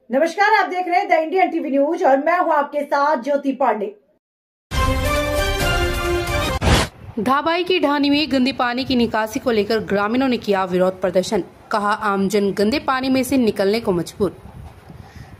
नमस्कार, आप देख रहे हैं द इंडियन टीवी न्यूज और मैं हूं आपके साथ ज्योति पांडे। धाबाई की ढाणी में गंदे पानी की निकासी को लेकर ग्रामीणों ने किया विरोध प्रदर्शन। कहा आमजन गंदे पानी में से निकलने को मजबूर।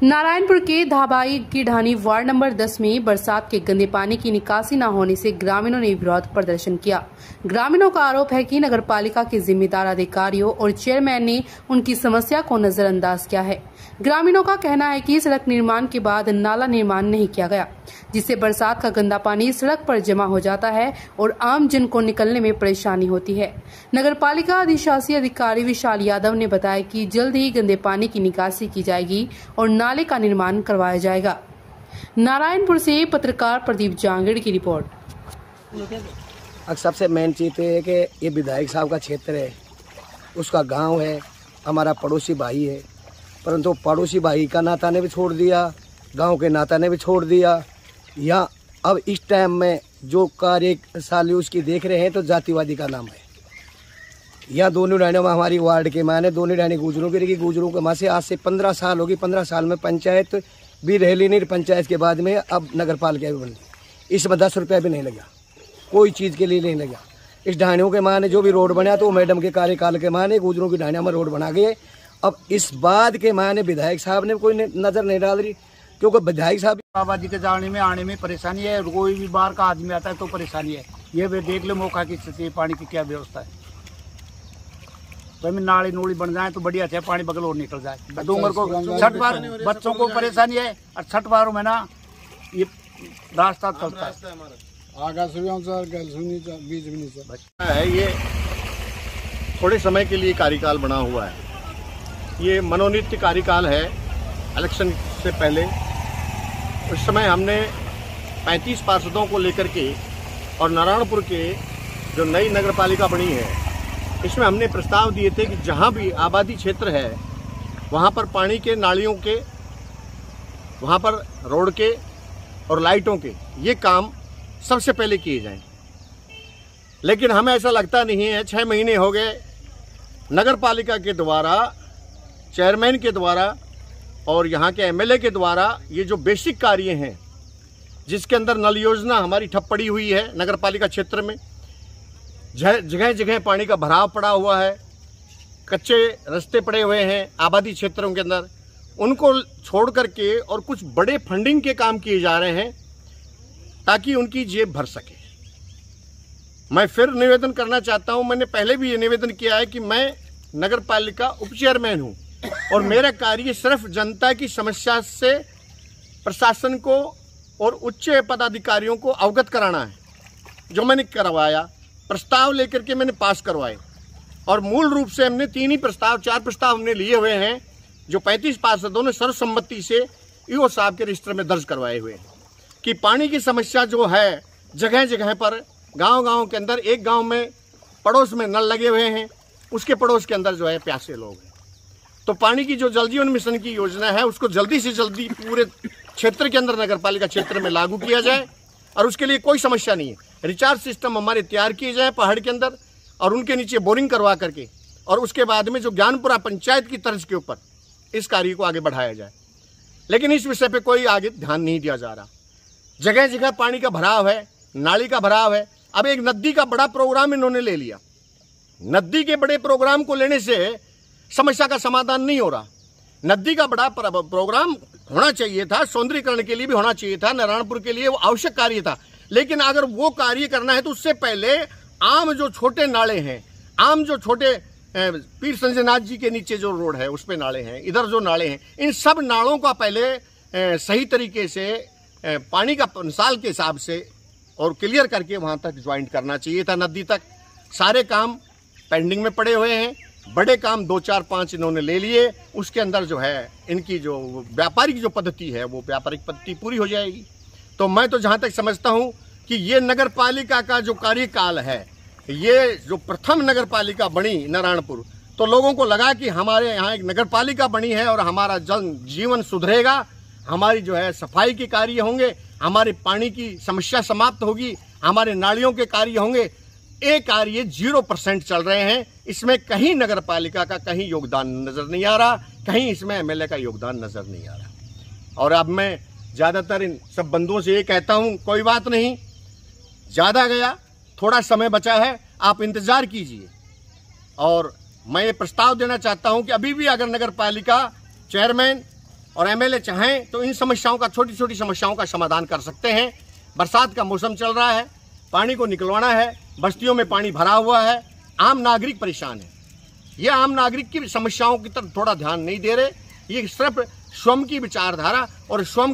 नारायणपुर के धाबाई की ढाणी वार्ड नंबर 10 में बरसात के गंदे पानी की निकासी न होने से ग्रामीणों ने विरोध प्रदर्शन किया। ग्रामीणों का आरोप है कि नगरपालिका के जिम्मेदार अधिकारियों और चेयरमैन ने उनकी समस्या को नजरअंदाज किया है। ग्रामीणों का कहना है कि सड़क निर्माण के बाद नाला निर्माण नहीं किया गया, जिससे बरसात का गंदा पानी सड़क पर जमा हो जाता है और आम जन को निकलने में परेशानी होती है। नगरपालिका अधिशासी अधिकारी विशाल यादव ने बताया कि जल्द ही गंदे पानी की निकासी की जाएगी और नाले का निर्माण करवाया जाएगा। नारायणपुर से पत्रकार प्रदीप जांगड़ की रिपोर्ट। सबसे मेन चीज है कि ये विधायक साहब का क्षेत्र है, उसका गांव है, हमारा पड़ोसी भाई है, परंतु पड़ोसी भाई का नाता ने भी छोड़ दिया, गांव के नाता ने भी छोड़ दिया। या अब इस टाइम में जो कार्यशाली उसकी देख रहे हैं तो जातिवादी का नाम है। या दोनों डाणियों में हमारी वार्ड के माने दोनों डाणी गुजरों की रही, गुजरों के माँ से आज से 15 साल होगी। 15 साल में पंचायत भी रहली नहीं, पंचायत के बाद में अब नगर पालिका भी बन, इसमें 10 रुपया भी नहीं लगा, कोई चीज़ के लिए नहीं लगा। इस ढाणियों के माने जो भी रोड बना तो मैडम के कार्यकाल के माने गुजरों की ढाणियों में रोड बना गए। अब इस बात के माने विधायक साहब ने कोई नजर नहीं डाल रही, क्योंकि विधायक साहब आबादी के जाने में आने में परेशानी है। कोई भी बाहर का आदमी आता है तो परेशानी है। ये वे देख लो मौका की स्थिति, पानी की क्या व्यवस्था है। तो नाली नूली बन जाए तो बढ़िया है, पानी बगल और निकल जाए। डूंगर को 6 बार बच्चों को परेशानी है और 6 बारों में ना ये रास्ता चलता है। ये थोड़े समय के लिए कार्यकाल बना हुआ है। ये मनोनीत कार्यकाल है। इलेक्शन से पहले उस समय हमने 35 पार्षदों को लेकर के और नारायणपुर के जो नई नगरपालिका बनी है, इसमें हमने प्रस्ताव दिए थे कि जहां भी आबादी क्षेत्र है वहां पर पानी के, नालियों के, वहां पर रोड के और लाइटों के ये काम सबसे पहले किए जाएं। लेकिन हमें ऐसा लगता नहीं है। 6 महीने हो गए, नगरपालिका के द्वारा, चेयरमैन के द्वारा और यहाँ के एमएलए के द्वारा ये जो बेसिक कार्य हैं, जिसके अंदर नल योजना हमारी ठप पड़ी हुई है नगरपालिका क्षेत्र में, जगह जगह पानी का भराव पड़ा हुआ है, कच्चे रास्ते पड़े हुए हैं आबादी क्षेत्रों के अंदर, उनको छोड़ करके और कुछ बड़े फंडिंग के काम किए जा रहे हैं ताकि उनकी जेब भर सके। मैं फिर निवेदन करना चाहता हूं, मैंने पहले भी ये निवेदन किया है कि मैं नगरपालिका उप चेयरमैन हूं और मेरा कार्य सिर्फ जनता की समस्या से प्रशासन को और उच्च पदाधिकारियों को अवगत कराना है। जो मैंने करवाया, प्रस्ताव लेकर के मैंने पास करवाए और मूल रूप से हमने 4 प्रस्ताव हमने लिए हुए हैं, जो 35 पार्षदों ने सर्वसम्मति से ईओ साहब के रजिस्टर में दर्ज करवाए हुए हैं कि पानी की समस्या जो है जगह जगह पर, गांव के अंदर, एक गांव में पड़ोस में नल लगे हुए हैं, उसके पड़ोस के अंदर जो है प्यासे लोग हैं। तो पानी की जो जल जीवन मिशन की योजना है उसको जल्दी से जल्दी पूरे क्षेत्र के अंदर, नगरपालिका क्षेत्र में लागू किया जाए और उसके लिए कोई समस्या नहीं है। रिचार्ज सिस्टम हमारे तैयार किए जाए पहाड़ के अंदर और उनके नीचे बोरिंग करवा करके, और उसके बाद में जो ज्ञानपुरा पंचायत की तर्ज के ऊपर इस कार्य को आगे बढ़ाया जाए। लेकिन इस विषय पे कोई आगे ध्यान नहीं दिया जा रहा। जगह जगह पानी का भराव है, नाली का भराव है। अब एक नदी का बड़ा प्रोग्राम इन्होंने ले लिया। नदी के बड़े प्रोग्राम को लेने से समस्या का समाधान नहीं हो रहा। नदी का बड़ा प्रोग्राम होना चाहिए था, सौंदर्यीकरण के लिए भी होना चाहिए था, नारायणपुर के लिए वो आवश्यक कार्य था। लेकिन अगर वो कार्य करना है तो उससे पहले आम जो छोटे नाले हैं, आम जो छोटे पीर संजय नाथ जी के नीचे जो रोड है उस पे नाले हैं, इधर जो नाले हैं, इन सब नालों का पहले सही तरीके से पानी का मिसाल के हिसाब से और क्लियर करके वहां तक ज्वाइंट करना चाहिए था नदी तक। सारे काम पेंडिंग में पड़े हुए हैं। बड़े काम 2, 4, 5 इन्होंने ले लिए। उसके अंदर जो है इनकी जो व्यापारिक जो पद्धति है वो व्यापारिक पद्धति पूरी हो जाएगी। तो मैं तो जहां तक समझता हूं कि ये नगर पालिका का जो कार्यकाल है, ये जो प्रथम नगर पालिका बनी नारायणपुर, तो लोगों को लगा कि हमारे यहाँ एक नगर पालिका बनी है और हमारा जन जीवन सुधरेगा, हमारी जो है सफाई के कार्य होंगे, हमारे पानी की समस्या समाप्त होगी, हमारे नालियों के कार्य होंगे। ये कार्य 0% चल रहे हैं। इसमें कहीं नगर पालिका का कहीं योगदान नजर नहीं आ रहा, कहीं इसमें एमएलए का योगदान नजर नहीं आ रहा। और अब मैं ज्यादातर इन सब बंधुओं से ये कहता हूं, कोई बात नहीं, ज्यादा गया, थोड़ा समय बचा है, आप इंतजार कीजिए। और मैं ये प्रस्ताव देना चाहता हूं कि अभी भी अगर नगर पालिका चेयरमैन और एमएलए चाहें तो इन समस्याओं का, छोटी छोटी समस्याओं का समाधान कर सकते हैं। बरसात का मौसम चल रहा है, पानी को निकलवाना है, बस्तियों में पानी भरा हुआ है, आम नागरिक परेशान है। ये आम नागरिक की समस्याओं की तरफ थोड़ा ध्यान नहीं दे रहे। ये सिर्फ स्वयं की विचारधारा और स्वयं